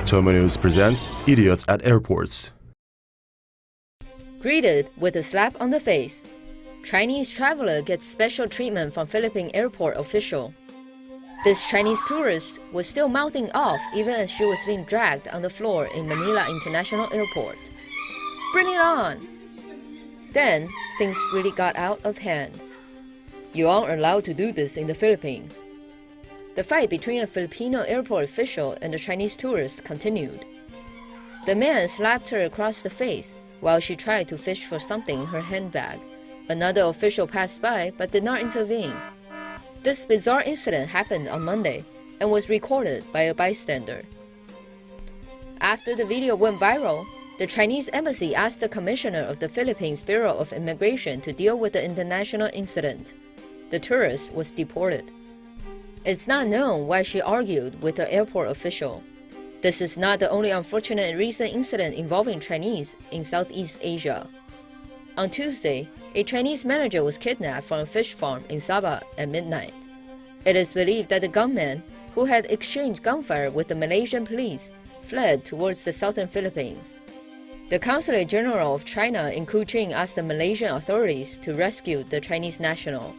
TomoNews presents Idiots at Airports. Greeted with a slap on the face, Chinese traveler gets special treatment from Philippine airport official. This Chinese tourist was still mouthing off even as she was being dragged on the floor in Manila International Airport. Bring it on! Then, things really got out of hand. You aren't allowed to do this in the Philippines. The fight between a Filipino airport official and the Chinese tourist continued. The man slapped her across the face while she tried to fish for something in her handbag. Another official passed by but did not intervene. This bizarre incident happened on Monday and was recorded by a bystander. After the video went viral, the Chinese embassy asked the commissioner of the Philippines Bureau of Immigration to deal with the international incident. The tourist was deported. It's not known why she argued with the airport official. This is not the only unfortunate recent incident involving Chinese in Southeast Asia. On Tuesday, a Chinese manager was kidnapped from a fish farm in Sabah at midnight. It is believed that the gunman, who had exchanged gunfire with the Malaysian police, fled towards the southern Philippines. The Consulate General of China in Kuching asked the Malaysian authorities to rescue the Chinese national.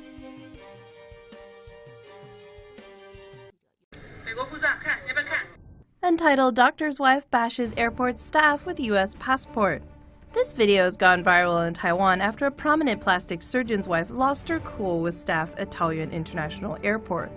Entitled Doctor's Wife Bashes Airport Staff with U.S. Passport. This video has gone viral in Taiwan after a prominent plastic surgeon's wife lost her cool with staff at Taoyuan International Airport.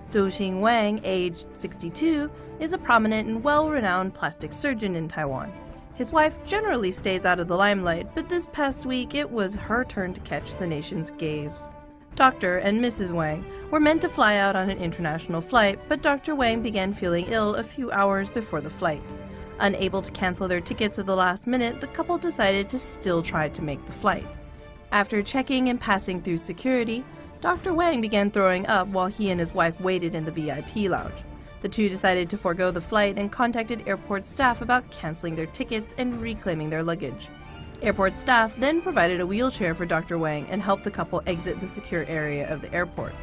Du Xing Wang, aged 62, is a prominent and well-renowned plastic surgeon in Taiwan. His wife generally stays out of the limelight, but this past week it was her turn to catch the nation's gaze. Dr. and Mrs. Wang were meant to fly out on an international flight, but Dr. Wang began feeling ill a few hours before the flight. Unable to cancel their tickets at the last minute, the couple decided to still try to make the flight. After checking and passing through security, Dr. Wang began throwing up while he and his wife waited in the VIP lounge. The two decided to forego the flight and contacted airport staff about canceling their tickets and reclaiming their luggage. Airport staff then provided a wheelchair for Dr. Wang and helped the couple exit the secure area of the airport.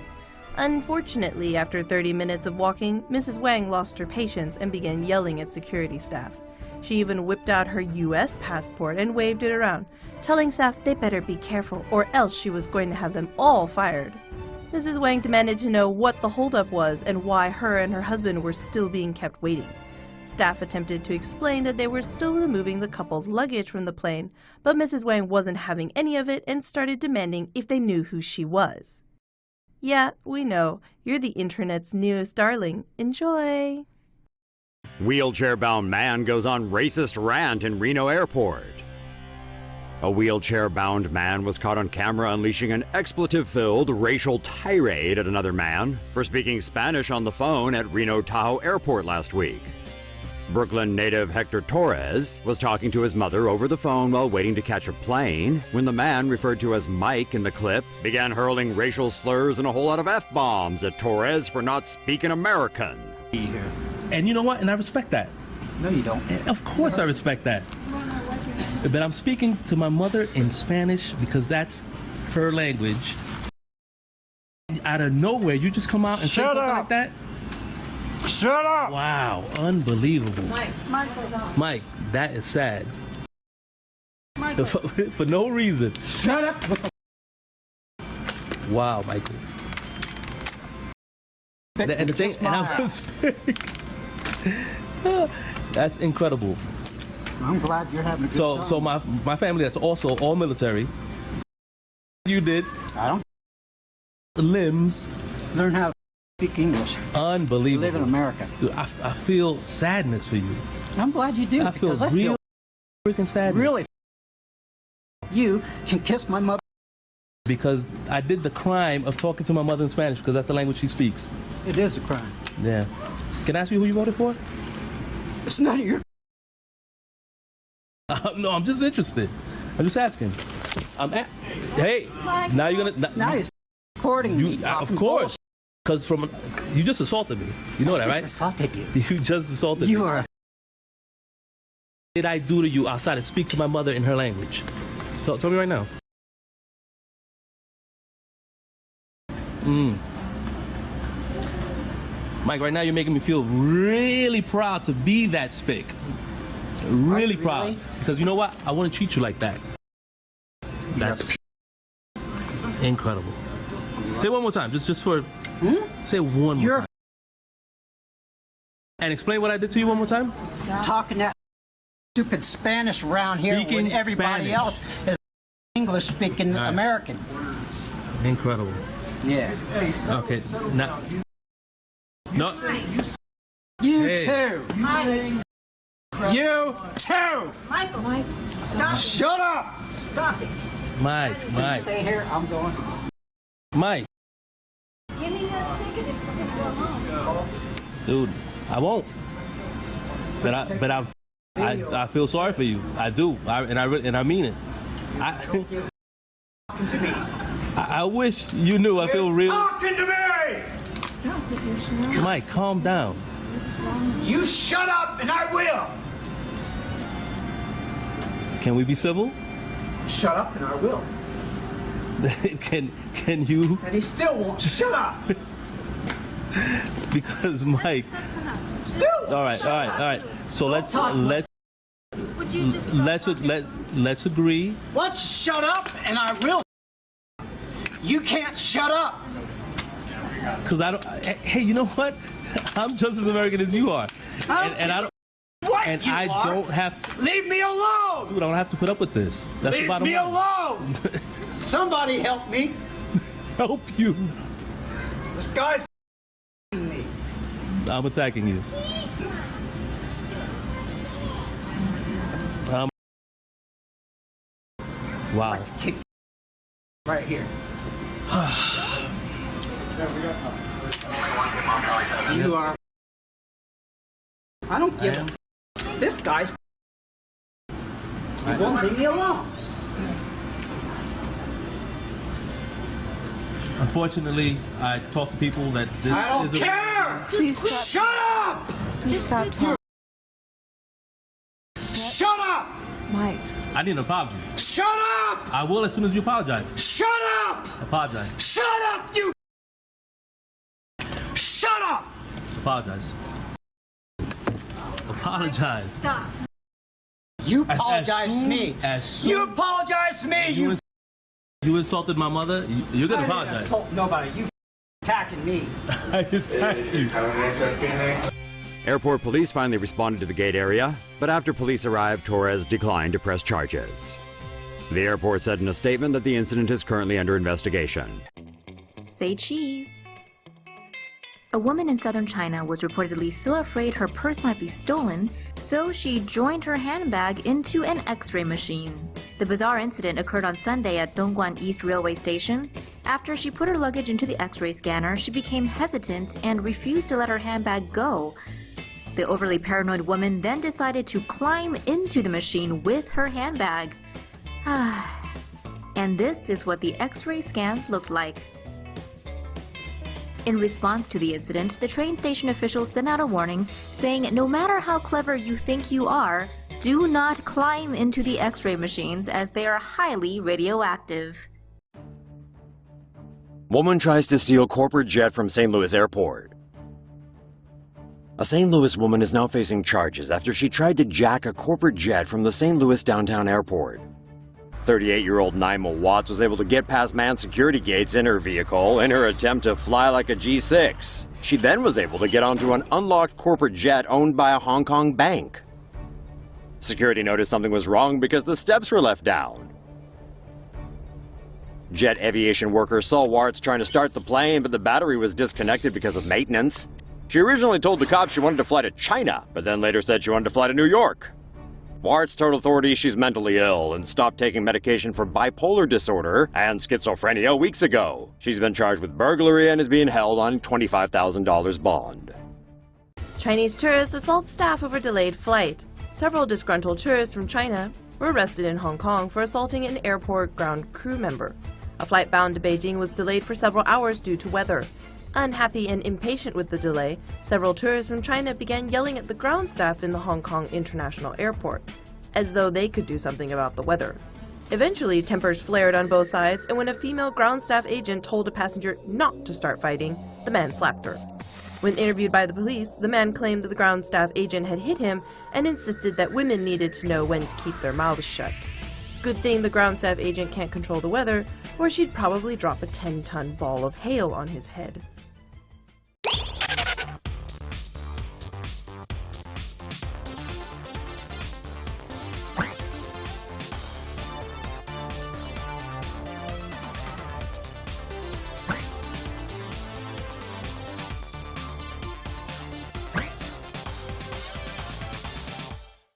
Unfortunately, after 30 minutes of walking, Mrs. Wang lost her patience and began yelling at security staff. She even whipped out her U.S. passport and waved it around, telling staff they better be careful or else she was going to have them all fired. Mrs. Wang demanded to know what the holdup was and why her and her husband were still being kept waiting. Staff attempted to explain that they were still removing the couple's luggage from the plane, but Mrs. Wang wasn't having any of it and started demanding if they knew who she was. Yeah, we know. You're the internet's newest darling. Enjoy! Wheelchair-bound man goes on racist rant in Reno Airport. A wheelchair-bound man was caught on camera unleashing an expletive-filled racial tirade at another man for speaking Spanish on the phone at Reno Tahoe Airport last week. Brooklyn native Hector Torres was talking to his mother over the phone while waiting to catch a plane when the man, referred to as Mike in the clip, began hurling racial slurs and a whole lot of F-bombs at Torres for not speaking American. And you know what? And I respect that. No, you don't. Of course I respect that. But I'm speaking to my mother in Spanish because that's her language. Out of nowhere, you just come out and say something like that? Shut up! Wow, unbelievable. Mike, that is sad. For no reason. Shut up! Wow, Michael. And the thing, and I was that's incredible. I'm glad you're having a good time. So my family, that's also all military. You did. I don't. Limbs. Learn how to speak English. Unbelievable. Live in America. Dude, I feel sadness for you. I'm glad you do. I feel real freaking sadness. Really. You can kiss my mother. Because I did the crime of talking to my mother in Spanish because that's the language she speaks. It is a crime. Yeah. Can I ask you who you voted for? It's none of your. No, I'm just interested. I'm just asking. Hey, now you're gonna. Now you're recording me. Of course. Because you just assaulted me. You know that, right? I just assaulted you. You just assaulted me. You are. What did I do to you outside of speak to my mother in her language? Tell me right now. Mike, right now you're making me feel really proud to be that spick. Really proud. Because you know what? I want to treat you like that. That's incredible. Say it one more time, just for... Say it one more time. And explain what I did to you one more time. Talking that stupid Spanish around here Speaking when everybody Spanish. else is English speaking American. Incredible. Yeah. Okay, now... No. You too. You too. Mike, stop. Shut up. Stop it. Mike. Stay here. I'm going. Mike. Give me that ticket if you're gonna go home. Dude, I won't. But I feel sorry for you. I do. And I mean it. I wish you knew. I feel real. Talking to me. Mike, calm down. You shut up and I will. Can we be civil? Shut up and I will. Can you? And he still won't shut up. Because Mike. Still. All right. So let's Would you just let's agree. Let's shut up and I will. You can't shut up. Cause I don't. Hey, you know what? I'm just as American as you are, and I don't. What And you I are. don't have. Leave me alone. Dude, I don't have to put up with this. That's the Leave bottom me line. alone. Somebody help me. Help you. This guy's me. I'm attacking you. Wow. Kick right here. You are. I don't give a. This guy's. You won't leave me alone. Unfortunately, I talk to people that this I don't is a care. Just Shut up. Just stop talking. Shut up. Mike. I need an apology. Shut up. I will as soon as you apologize. Shut up. Apologize. Shut up, you. Shut up. Apologize. Apologize. Stop. You apologize to me. You apologize to me. You insulted my mother. You're gonna I didn't apologize. insult nobody. You attacking me. I attacked you. Airport police finally responded to the gate area, but after police arrived, Torres declined to press charges. The airport said in a statement that the incident is currently under investigation. Say cheese. A woman in southern China was reportedly so afraid her purse might be stolen, so she joined her handbag into an X-ray machine. The bizarre incident occurred on Sunday at Dongguan East Railway Station. After she put her luggage into the X-ray scanner, she became hesitant and refused to let her handbag go. The overly paranoid woman then decided to climb into the machine with her handbag. And this is what the X-ray scans looked like. In response to the incident, the train station officials sent out a warning saying no matter how clever you think you are, do not climb into the X-ray machines as they are highly radioactive. Woman tries to steal corporate jet from St. Louis Airport. A St. Louis woman is now facing charges after she tried to jack a corporate jet from the St. Louis downtown airport. 38-year-old Naima Watts was able to get past manned security gates in her vehicle in her attempt to fly like a G6. She then was able to get onto an unlocked corporate jet owned by a Hong Kong bank. Security noticed something was wrong because the steps were left down. Jet aviation workers saw Watts trying to start the plane, but the battery was disconnected because of maintenance. She originally told the cops she wanted to fly to China, but then later said she wanted to fly to New York. Watts told authorities she's mentally ill and stopped taking medication for bipolar disorder and schizophrenia weeks ago. She's been charged with burglary and is being held on $25,000 bond. Chinese tourists assault staff over delayed flight. Several disgruntled tourists from China were arrested in Hong Kong for assaulting an airport ground crew member. A flight bound to Beijing was delayed for several hours due to weather. Unhappy and impatient with the delay, several tourists from China began yelling at the ground staff in the Hong Kong International Airport, as though they could do something about the weather. Eventually, tempers flared on both sides, and when a female ground staff agent told a passenger not to start fighting, the man slapped her. When interviewed by the police, the man claimed that the ground staff agent had hit him and insisted that women needed to know when to keep their mouths shut. Good thing the ground staff agent can't control the weather, or she'd probably drop a 10-ton ball of hail on his head.